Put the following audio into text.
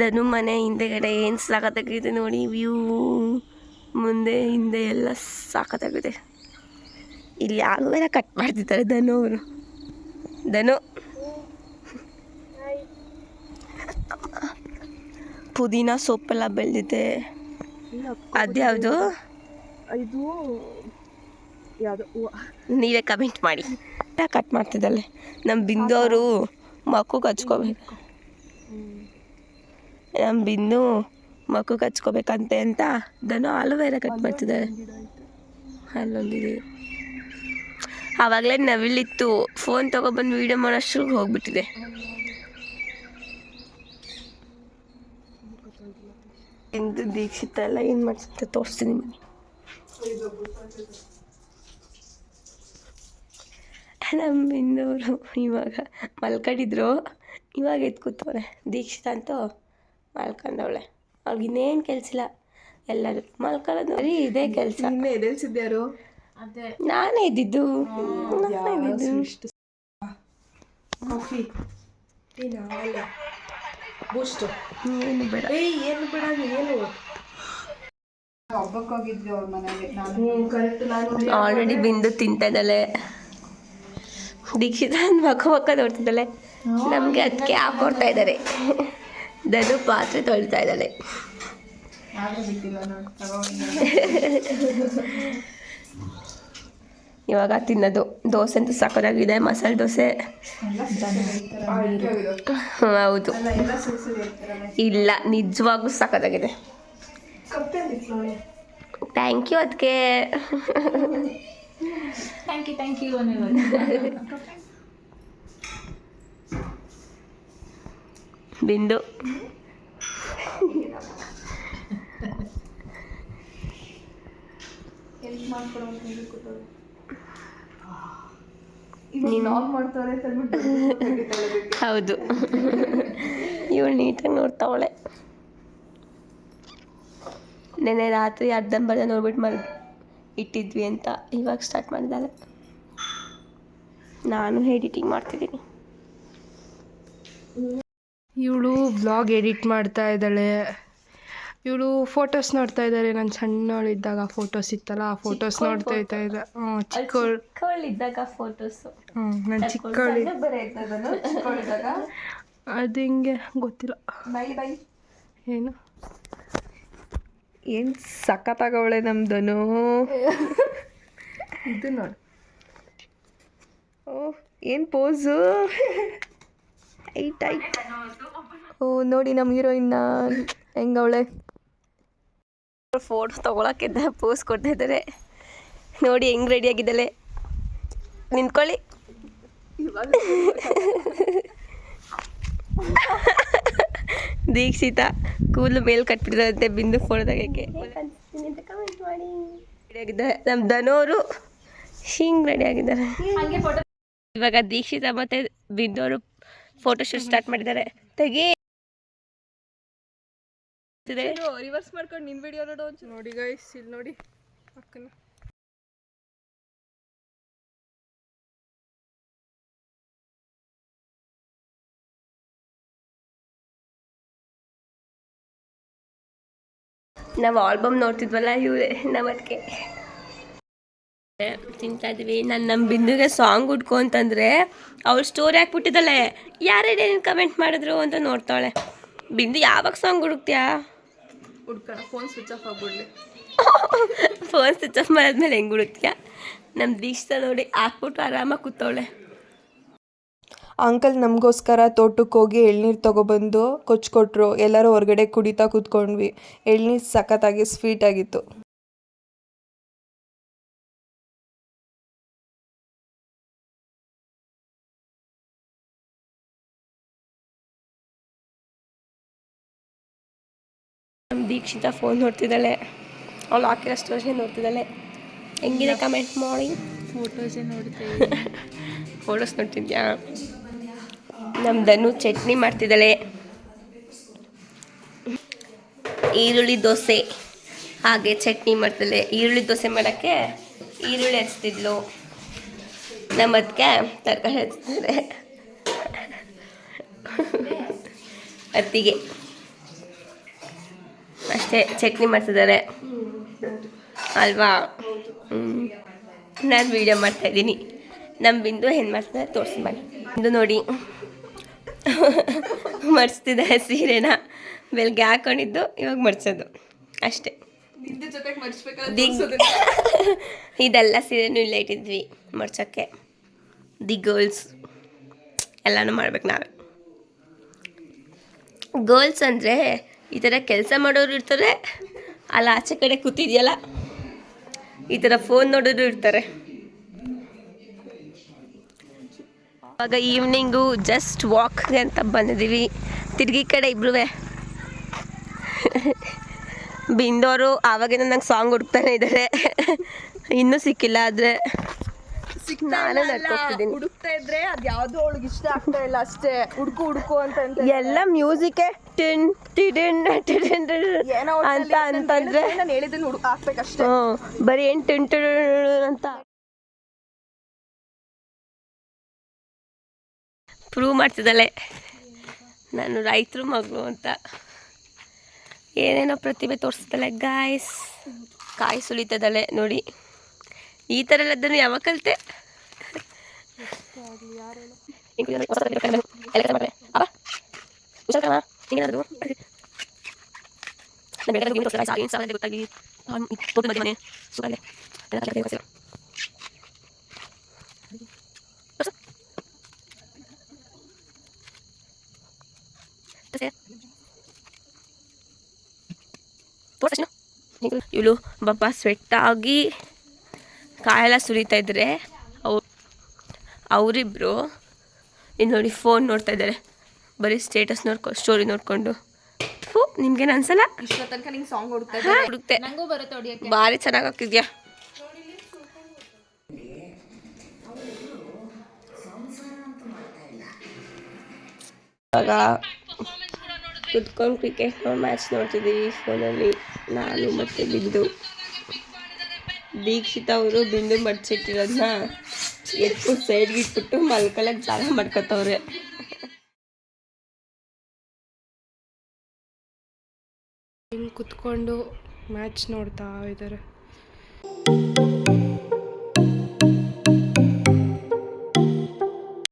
ಧನು ಮನೆ ಹಿಂದೆಗಡೆ ಏನು ಸಾಕತ್ತಾಗಿದೆ ನೋಡಿ, ವ್ಯೂ ಮುಂದೆ ಹಿಂದೆ ಎಲ್ಲ ಸಾಕತ್ತಾಗಿದೆ. ಇಲ್ಲಿ ಆಲೂವೆಲ್ಲ ಕಟ್ ಮಾಡ್ತಿದ್ದಾರೆ ಧನು ಅವರು. ಧನು ಪುದೀನ ಸೊಪ್ಪೆಲ್ಲ ಬೆಳೆದಿದೆ. ಅದ್ಯಾವುದು? ಇದು ಯಾವುದು? ನೀವೇ ಕಮೆಂಟ್ ಮಾಡಿ. ಕಟ್ ಮಾಡ್ತಿದ್ದಲ್ಲ ನಮ್ಮ ಬಿಂದು ಅವರು ಮಕ್ಕಕ್ಕೆ ಹಚ್ಕೋಬೇಕು. ನಮ್ಮ ಬಿಂದು ಮಕ್ಕಕ್ಕೆ ಹಚ್ಕೋಬೇಕಂತೆ ಅಂತ ಧನು ಆಲೂವೆಲ್ಲ ಕಟ್ ಮಾಡ್ತಿದ್ದಾರೆ. ಅಲ್ಲೊಂದಿದೆ. ಆವಾಗಲೇ ನವಿಲಿತ್ತು, ಫೋನ್ ತೊಗೊಬಂದು ವೀಡಿಯೋ ಮಾಡೋಷ್ಟು ಹೋಗ್ಬಿಟ್ಟಿದೆ. ಎಂದು ದೀಕ್ಷಿತ ಎಲ್ಲ ಏನು ಮಾಡಿಸುತ್ತೆ ತೋರಿಸ್ತೀನಿ ಬನ್ನಿ. ನಮ್ಮ ಬಿಂದವರು ಇವಾಗ ಮಲ್ಕೊಂಡಿದ್ರು, ಇವಾಗ ಎದ್ದು ಕೂತವ್ರೆ. ದೀಕ್ಷಿತ ಅಂತೂ ಮಲ್ಕೊಂಡವಳೆ. ಅವ್ಳಿಗೆ ಇನ್ನೇನು ಕೆಲಸಿಲ್ಲ, ಎಲ್ಲರೂ ಮಲ್ಕೊಳ್ಳೋದು ಬರೀ ಇದೇ ಕೆಲಸ. ಎದ್ದೇಳ್ಸಿದ್ಯಾರು? ನಾನೇ ಇದ್ದಿದ್ದು. ಕಾಫಿ ಬೂಸ್ಟ್ ಏನು ಬೇಡ, ಏನು ಬೇಡ, ಏನು ಹಬ್ಬಕ್ಕೆ ಹೋಗಿದ್ವಿ ಅವ್ರ ಮನೆಗೆ. ಆಲ್ರೆಡಿ ಬಿಂದು ತಿಂತಾ ಇದ್ದಾಳೆ. ದೀಕ್ಷಿತ ಮಕ್ಕ ನೋಡ್ತಿದ್ದಾಳೆ. ನಮಗೆ ಅದಕ್ಕೆ ಹಾಕೊಡ್ತಾ ಇದ್ದಾರೆ. ಧನು ಪಾತ್ರೆ ತೊಳಿತಾ ಇದ್ದಾಳೆ. ಇವಾಗ ತಿನ್ನೋದು. ದೋಸೆ ಅಂತೂ ಸಕ್ಕತ್ತಾಗಿದೆ, ಮಸಾಲೆ ದೋಸೆ. ಹೌದು, ಇಲ್ಲ ನಿಜವಾಗ್ಲೂ ಸಕ್ಕತ್ತಾಗಿದೆ. ಥ್ಯಾಂಕ್ ಯು ಅದಕ್ಕೆ. ಥ್ಯಾಂಕ್ ಯು ಬಿಂದು ಹೌದು, ಇವಳು ನೀಟಾಗಿ ನೋಡ್ತಾವಳೆ. ನೆನ್ನೆ ರಾತ್ರಿ ಅರ್ಧಂಬರ್ಧ ನೋಡ್ಬಿಟ್ಟು ಇಟ್ಟಿದ್ವಿ ಅಂತ ಇವಾಗ ಸ್ಟಾರ್ಟ್ ಮಾಡಿದ್ದಾಳೆ. ನಾನು ಎಡಿಟಿಂಗ್ ಮಾಡ್ತಿದ್ದೀನಿ. ಇವಳು ವ್ಲಾಗ್ ಎಡಿಟ್ ಮಾಡ್ತಾ ಇದ್ದಾಳೆ. ಇವಳು ಫೋಟೋಸ್ ನೋಡ್ತಾ ಇದ್ದಾರೆ. ನಾನು ಸಣ್ಣವಳಿದ್ದಾಗ ಫೋಟೋಸ್ ಇತ್ತಲ್ಲ, ಆ ಫೋಟೋಸ್ ನೋಡ್ತಾ ಇದ್ದ. ಚಿಕ್ಕವಳಿದ್ದಾಗ ಫೋಟೋಸು. ನಾನು ಚಿಕ್ಕವಳಿದ್ದಾಗ ಅದು ಹಿಂಗೆ ಗೊತ್ತಿಲ್ಲ. ಏನು ಏನು ಸಖತ್ತಾಗವಳೆ ನಮ್ದನು. ಇದು ನೋಡಿ, ಓ ಏನು ಪೋಸು, ಐಟ್. ಓ ನೋಡಿ ನಮ್ಮ ಹೀರೋಯಿನ್ನ ಹೆಂಗವಳೆ. ಫೋಟೋ ತೊಗೊಳಕ್ಕಿದ್ದ ಪೋಸ್ ಕೊಡ್ತಾ ಇದ್ದಾರೆ ನೋಡಿ, ಹೆಂಗೆ ರೆಡಿಯಾಗಿದ್ದಾಳೆ. ನಿಂತ್ಕೊಳ್ಳಿ. ದೀಕ್ಷಿತ ಕೂದಲು ಮೇಲೆ ಕಟ್ಬಿಟ್ಟಿದಂತೆ ಬಿಂದು ಫೋಟೋ ತೆಗಿಯೋಕ್ಕೆ. ಕಮೆಂಟ್ ಮಾಡಿ. ರೆಡಿಯಾಗಿದ್ದಾರೆ ನಮ್ಮ ಧನೋರು, ಹಿಂಗೆ ರೆಡಿಯಾಗಿದ್ದಾರೆ. ಇವಾಗ ದೀಕ್ಷಿತ ಮತ್ತು ಬಿಂದು ಅವರು ಫೋಟೋ ಶೂಟ್ ಸ್ಟಾರ್ಟ್ ಮಾಡಿದ್ದಾರೆ. ತೆಗಿ, ರಿವರ್ಸ್ ಮಾಡ್ಕೊಂಡು ನಿನ್ನ ವಿಡಿಯೋ ನೋಡು. ನೋಡಿ ಗೈಸ್, ಇಲ್ಲಿ ನೋಡಿ ಅಕ್ಕನ. ನಾವು ಆಲ್ಬಮ್ ನೋಡ್ತಿದ್ವಲ್ಲ ಇವರೇ, ನಾವು ಅದಕ್ಕೆ ತಿಂತಾ ಇದ್ವಿ. ನಮ್ಮ ಬಿಂದುಗೆ ಸಾಂಗ್ ಹುಡ್ಕೊ ಅಂತಂದರೆ ಅವಳು ಸ್ಟೋರಿ ಹಾಕ್ಬಿಟ್ಟಿದ್ದಾಳೆ. ಯಾರೇನೇನು ಕಮೆಂಟ್ ಮಾಡಿದ್ರು ಅಂತ ನೋಡ್ತಾಳೆ. ಬಿಂದು ಯಾವಾಗ ಸಾಂಗ್ ಹುಡುಕ್ತೀಯಾ? ಹುಡ್ಕೋಣ, ಫೋನ್ ಸ್ವಿಚ್ ಆಫ್ ಆಗ್ಬಿಡ್ಲಿ. ಫೋನ್ ಸ್ವಿಚ್ ಆಫ್ ಮಾಡಿದ್ಮೇಲೆ ಹೆಂಗೆ ಹುಡುಕ್ತೀಯಾ? ನಮ್ಮ ದೀಕ್ಷಿತ ನೋಡಿ ಹಾಕ್ಬಿಟ್ಟು ಆರಾಮಾಗಿ ಕೂತವಳೆ. ಅಂಕಲ್ ನಮಗೋಸ್ಕರ ತೋಟಕ್ಕೆ ಹೋಗಿ ಎಳ್ನೀರು ತೊಗೊಬಂದು ಕೊಚ್ಕೊಟ್ರು. ಎಲ್ಲರೂ ಹೊರಗಡೆ ಕುಡಿತಾ ಕೂತ್ಕೊಂಡ್ವಿ. ಎಳ್ನೀರು ಸಖತ್ತಾಗಿ ಸ್ವೀಟಾಗಿತ್ತು. ನಮ್ಮ ದೀಕ್ಷಿತ ಫೋನ್ ನೋಡ್ತಿದ್ದಾಳೆ. ಅವಳು ಹಾಕಿರೋ ಸ್ಟೋರಿ ನೋಡ್ತಿದ್ದಾಳೆ. ಹೆಂಗಿದೆ ಕಮೆಂಟ್ ಮಾಡಿ. ಫೋಟೋಸೇ ನೋಡ್ತೀವಿ. ಫೋಟೋಸ್ ನೋಡ್ತಿದ್ಯಾ? ನಮ್ಮ ಧನು ಚಟ್ನಿ ಮಾಡ್ತಿದ್ದಾಳೆ. ಈರುಳ್ಳಿ ದೋಸೆ ಹಾಗೆ ಚಟ್ನಿ ಮಾಡ್ತಿದ್ದಾಳೆ. ಈರುಳ್ಳಿ ದೋಸೆ ಮಾಡೋಕ್ಕೆ ಈರುಳ್ಳಿ ಹಚ್ತಿದ್ಲು. ನಮ್ಮ ಅದಕ್ಕೆ ತರಕಾರಿ ಹಚ್ತಿದ್ದಾರೆ. ಅತ್ತಿಗೆ ಅಷ್ಟೇ ಚಟ್ನಿ ಮಾಡ್ತಿದ್ದಾರೆ ಅಲ್ವಾ. ನಾನು ವೀಡಿಯೋ ಮಾಡ್ತಾಯಿದ್ದೀನಿ. ನಮ್ಮ ಬಿಂದು ಏನು ಮಾಡ್ತಾರೆ ತೋರಿಸಿ ಬನ್ನಿ. ಇದು ನೋಡಿ ಮರ್ಚ್ತಿದ್ದಾರೆ ಸೀರೆನ. ಬೆಳಗ್ಗೆ ಹಾಕೊಂಡಿದ್ದು ಇವಾಗ ಮರ್ಚೋದು ಅಷ್ಟೇ. ಇದೆಲ್ಲ ಸೀರೆನೂ ಇಲ್ಲೇ ಇಟ್ಟಿದ್ವಿ ಮರ್ಚೋಕ್ಕೆ. ದಿ ಗರ್ಲ್ಸ್ ಎಲ್ಲನೂ ಮಾಡ್ಬೇಕು ನಾವೇ. ಗರ್ಲ್ಸ್ ಅಂದರೆ ಈ ಥರ ಕೆಲಸ ಮಾಡೋರು ಇರ್ತಾರೆ, ಅಲ್ಲಿ ಆಚೆ ಕಡೆ ಕೂತಿದೆಯಲ್ಲ ಈ ಥರ ಫೋನ್ ನೋಡೋರು ಇರ್ತಾರೆ. ಇವಾಗ ಈವ್ನಿಂಗು ಜಸ್ಟ್ ವಾಕ್ಗೆ ಅಂತ ಬಂದಿದ್ದೀವಿ. ತಿರ್ಗಿ ಕಡೆ ಇಬ್ರೂ ಬಿಂದೋರು ಆವಾಗಿಂದ ನಂಗೆ ಸಾಂಗ್ ಹುಡುಕ್ತಾನೆ ಇದ್ದಾರೆ. ಇನ್ನೂ ಸಿಕ್ಕಿಲ್ಲ, ಆದರೆ ನಾನು ನಡ್ಕೊತಿದ್ದೀನಿ. ಹುಡುಕ್ತಾ ಇದ್ರೆ ಅದು ಯಾವುದೋ ಅವಳಿಗೆ ಇಷ್ಟ ಆಗ್ತಾ ಇಲ್ಲ ಅಷ್ಟೇ. ಹುಡುಕು ಅಂತ ಎಲ್ಲ ಮ್ಯೂಸಿಕ್ಕೆ ಟಿನ್ ಟಿಡಿನ್ ಟಿಡಿನ್ ಏನೋ ಅಂತ ಅಂತಂದ್ರೆ ನಾನು ಹೇಳಿದ್ದನ್ನು ಹಾಕ್ಬೇಕಷ್ಟೇ. ಬರೀ ಏನು ಟಿನ್ ಅಂತ ಪ್ರೂವ್ ಮಾಡ್ತಿದ್ದಾಳೆ ನಾನು ರೈತರು ಮಗು ಅಂತ. ಏನೇನೋ ಪ್ರತಿಭೆ ತೋರಿಸ್ತಿದ್ದಾಳೆ ಗಾಯ್ಸ್. ಕಾಯಿ ಸುಲಿತಿದ್ದಾಳೆ ನೋಡಿ. ಈ ಥರ ಎಲ್ಲದನ್ನು ಯಾವಾಗ ಕಲಿತೆ? ಇವಳು ಪಾಪ ಸ್ವೆಟ್ಟಾಗಿ ಕಾಯೆಲ್ಲ ಸುರಿತಾ ಇದ್ರೆ ಅವರಿಬ್ರು ಇನ್ನು ನೋಡಿ ಫೋನ್ ನೋಡ್ತಾ ಇದ್ದಾರೆ. ಬರೀ ಸ್ಟೇಟಸ್ ಸ್ಟೋರಿ ನೋಡಿಕೊಂಡು. ನಿಮ್ಗೇನು ಅನ್ಸಲ್ಲ? ತನಕ ನಿಂಗೆ ಸಾಂಗ್ ಹುಡುಕ್ತೆ ನಂಗೂ ಬರುತ್ತೆ ಹೊಡಿಯೋಕ್ಕೆ. ಭಾರಿ ಚೆನ್ನಾಗಿ ಆಗ್ತಿದ್ಯಾ. ಇವಾಗ ಕುತ್ಕೊಂಡು ಕ್ರಿಕೆಟ್ ಮ್ಯಾಚ್ ನೋಡ್ತಿದ್ದೀವಿ ಫೋನಲ್ಲಿ ನಾನು ಮತ್ತು ಬಿಂದು. ದೀಕ್ಷಿತ ಅವರು ಬಿಂದು ಮಡ್ಚಿಟ್ಟಿರೋದನ್ನ ಎತ್ಬಿಟ್ಟು ಸೈಡ್ಗೆ ಇಟ್ಬಿಟ್ಟು ಮಲ್ಕಲಕ್ಕೆ ಜಾಗ ಮಾಡ್ಕೊತವ್ರೆ. ಹಿಂಗೆ ಕುತ್ಕೊಂಡು ಮ್ಯಾಚ್ ನೋಡ್ತಾ ಇದ್ದಾರೆ.